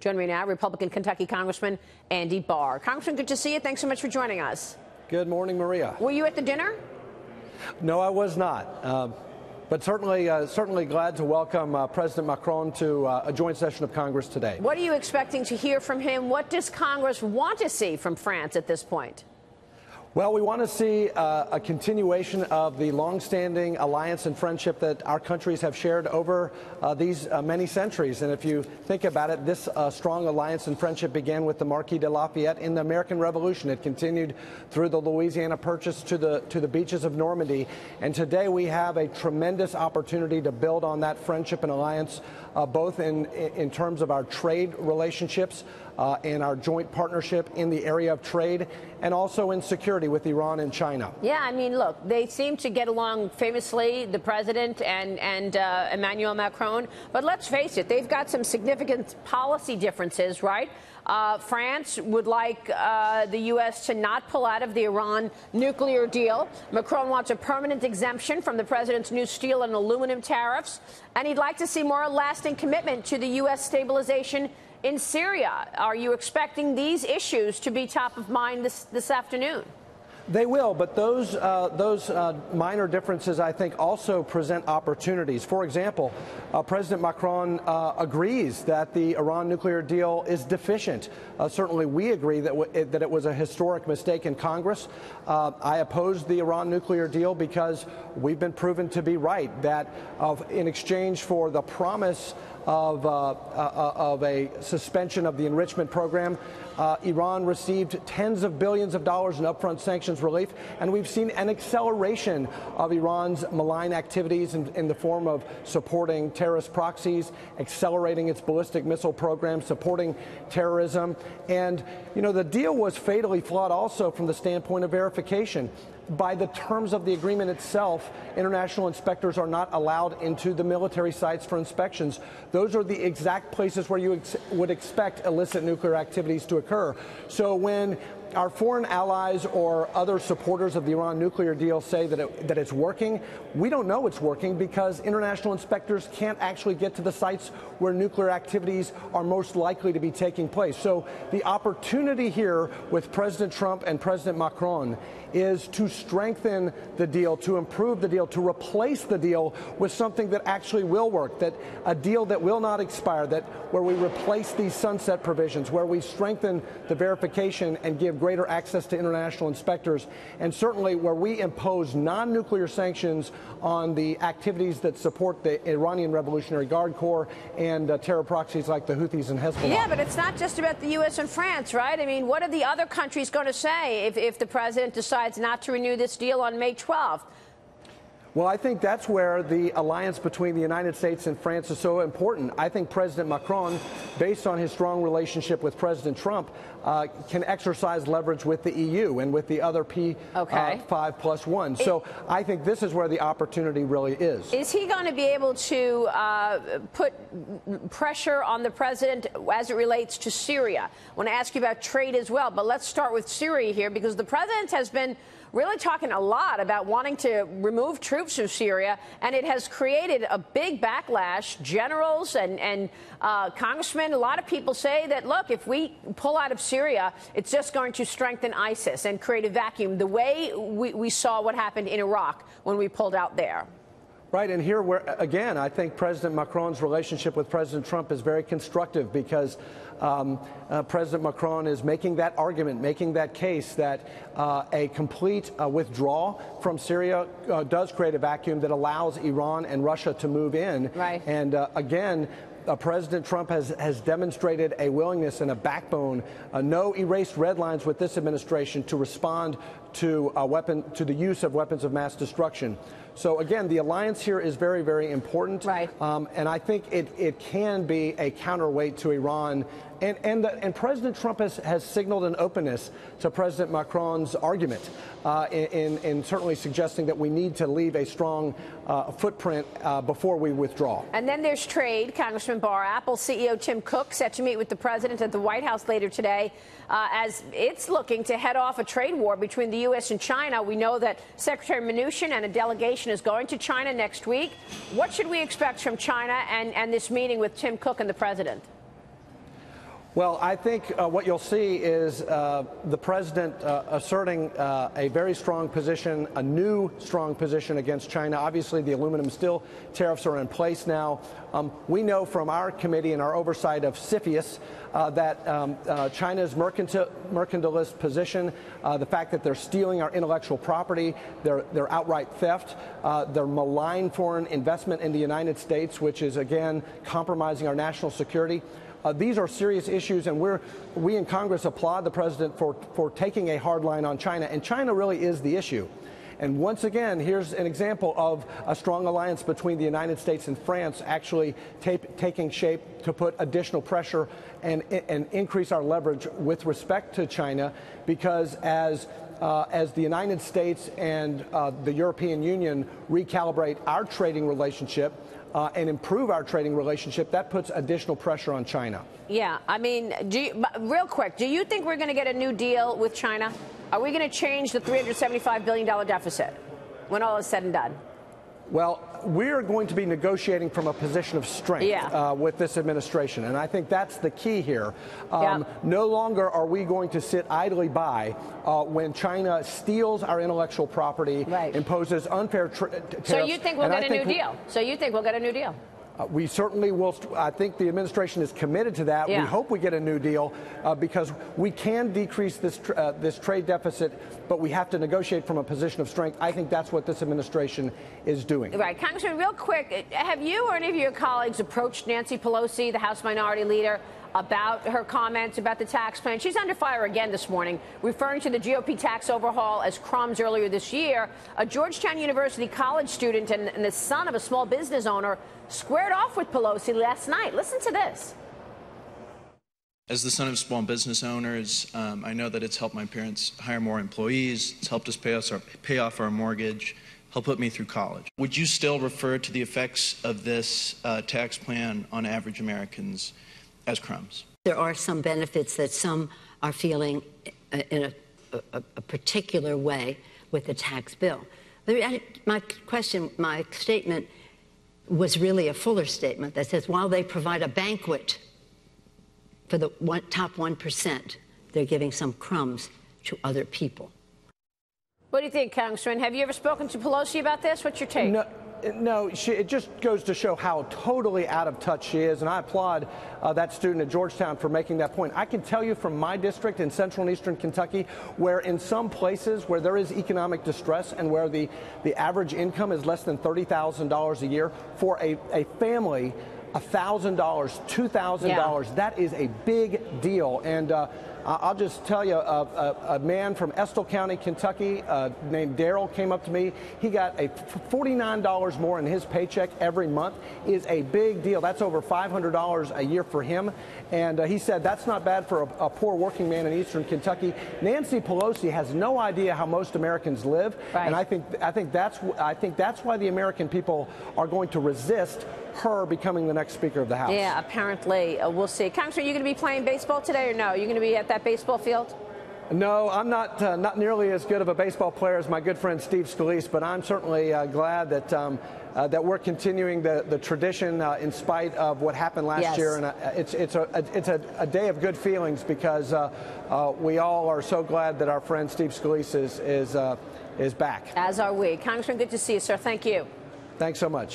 Joining me now, Republican Kentucky Congressman Andy Barr. Congressman, good to see you. Thanks so much for joining us. Good morning, Maria. Were you at the dinner? No, I was not. But certainly glad to welcome President Macron to a joint session of Congress today. What are you expecting to hear from him? What does Congress want to see from France at this point? Well, we want to see a continuation of the longstanding alliance and friendship that our countries have shared over these many centuries. And if you think about it, this strong alliance and friendship began with the Marquis de Lafayette in the American Revolution. It continued through the Louisiana Purchase to the beaches of Normandy. And today we have a tremendous opportunity to build on that friendship and alliance, both in terms of our trade relationships and our joint partnership in the area of trade, and also in security with Iran and China. Yeah, I mean, look, they seem to get along famously, the president and Emmanuel Macron. But let's face it, they've got some significant policy differences, right? France would like the U.S. to not pull out of the Iran nuclear deal. Macron wants a permanent exemption from the president's new steel and aluminum tariffs. And he'd like to see more lasting commitment to the U.S. stabilization in Syria. Are you expecting these issues to be top of mind this afternoon? They will, but those minor differences, I think, also present opportunities. For example, President Macron agrees that the Iran nuclear deal is deficient. Certainly, we agree that it was a historic mistake in Congress. I opposed the Iran nuclear deal because we've been proven to be right, that in exchange for the promise of a suspension of the enrichment program, Iran received tens of billions of dollars in upfront sanctions relief, and we've seen an acceleration of Iran's malign activities in the form of supporting terrorist proxies, accelerating its ballistic missile program, supporting terrorism. And, you know, the deal was fatally flawed also from the standpoint of verification. By the terms of the agreement itself, international inspectors are not allowed into the military sites for inspections. Those are the exact places where you would expect illicit nuclear activities to occur. So when our foreign allies or other supporters of the Iran nuclear deal say that it's working, we don't know it's working because international inspectors can't actually get to the sites where nuclear activities are most likely to be taking place. So the opportunity here with President Trump and President Macron is to strengthen the deal, to improve the deal, to replace the deal with something that actually will work, that a deal that will not expire, that where we replace these sunset provisions, where we strengthen the verification and give greater access to international inspectors, and certainly where we impose non-nuclear sanctions on the activities that support the Iranian Revolutionary Guard Corps and terror proxies like the Houthis and Hezbollah. Yeah, but it's not just about the U.S. and France, right? I mean, what are the other countries going to say if the president decides not to renew this deal on May 12th? Well, I think that's where the alliance between the United States and France is so important. I think President Macron, based on his strong relationship with President Trump, can exercise leverage with the EU and with the other P5+1. So I think this is where the opportunity really is. Is he going to be able to put pressure on the president as it relates to Syria? I want to ask you about trade as well, but let's start with Syria here because the president has been really talking a lot about wanting to remove troops from Syria, and it has created a big backlash. Generals and congressmen, a lot of people say that, look, if we pull out of Syria, it's just going to strengthen ISIS and create a vacuum, the way we saw what happened in Iraq when we pulled out there. Right, and here, again, I think President Macron's relationship with President Trump is very constructive because President Macron is making that argument, making that case that a complete withdrawal from Syria does create a vacuum that allows Iran and Russia to move in. Right. And again, President Trump has demonstrated a willingness and a backbone, no erased red lines with this administration to respond to the use of weapons of mass destruction. So again, the alliance here is very, very important. Right. And I think it can be a counterweight to Iran. And President Trump has signaled an openness to President Macron's argument in certainly suggesting that we need to leave a strong footprint before we withdraw. And then there's trade. Congressman Barr, Apple CEO Tim Cook set to meet with the president at the White House later today as it's looking to head off a trade war between the U.S. and China. We know that Secretary Mnuchin and a delegation is going to China next week. What should we expect from China and this meeting with Tim Cook and the president? Well, I think what you'll see is the president asserting a very strong position, a new strong position against China. Obviously, the aluminum steel tariffs are in place now. We know from our committee and our oversight of CFIUS that China's mercantilist position, the fact that they're stealing our intellectual property, their outright theft, their malign foreign investment in the United States, which is, again, compromising our national security. These are serious issues, and we in Congress applaud the president for taking a hard line on China, and China really is the issue. And once again, here's an example of a strong alliance between the United States and France actually taking shape to put additional pressure and increase our leverage with respect to China, because as the United States and the European Union recalibrate our trading relationship, and improve our trading relationship, that puts additional pressure on China. Yeah, I mean, real quick, do you think we're going to get a new deal with China? Are we going to change the $375 billion deficit when all is said and done? Well, we're going to be negotiating from a position of strength with this administration, and I think that's the key here. No longer are we going to sit idly by when China steals our intellectual property, imposes unfair tariffs. So you think we'll get a new deal? So you think we'll get a new deal? We certainly will. I think the administration is committed to that. We hope we get a new deal because we can decrease this trade deficit, but we have to negotiate from a position of strength. I think that's what this administration is doing. Right. Congressman, real quick, have you or any of your colleagues approached Nancy Pelosi, the House Minority Leader, about her comments about the tax plan? She's under fire again this morning, referring to the GOP tax overhaul as crumbs earlier this year. A Georgetown University college student and the son of a small business owner squared off with Pelosi last night. Listen to this. As the son of small business owners, I know that it's helped my parents hire more employees. It's helped us pay off our mortgage, help put me through college. Would you still refer to the effects of this tax plan on average Americans as crumbs? There are some benefits that some are feeling in a particular way with the tax bill. My statement was really a fuller statement that says while they provide a banquet for the top 1%, they're giving some crumbs to other people. What do you think, Congressman? Have you ever spoken to Pelosi about this? What's your take? No, it just goes to show how totally out of touch she is, and I applaud that student at Georgetown for making that point. I can tell you from my district in central and eastern Kentucky, where in some places where there is economic distress and where the average income is less than $30,000 a year, for a family, $1,000, $2,000, that is a big deal. And I'll just tell you, a man from Estill County, Kentucky, named Daryl, came up to me. He got a $49 more in his paycheck every month. Is a big deal. That's over $500 a year for him. And he said that's not bad for a poor working man in eastern Kentucky. Nancy Pelosi has no idea how most Americans live, and I think that's why the American people are going to resist her becoming the next Speaker of the House. Yeah, apparently. We'll see. Congressman, are you going to be playing baseball today or no? Are you going to be at that baseball field? No, I'm not nearly as good of a baseball player as my good friend Steve Scalise, but I'm certainly glad that that we're continuing the tradition in spite of what happened last year. And it's a day of good feelings because we all are so glad that our friend Steve Scalise is back. As are we. Congressman, good to see you, sir. Thank you. Thanks so much.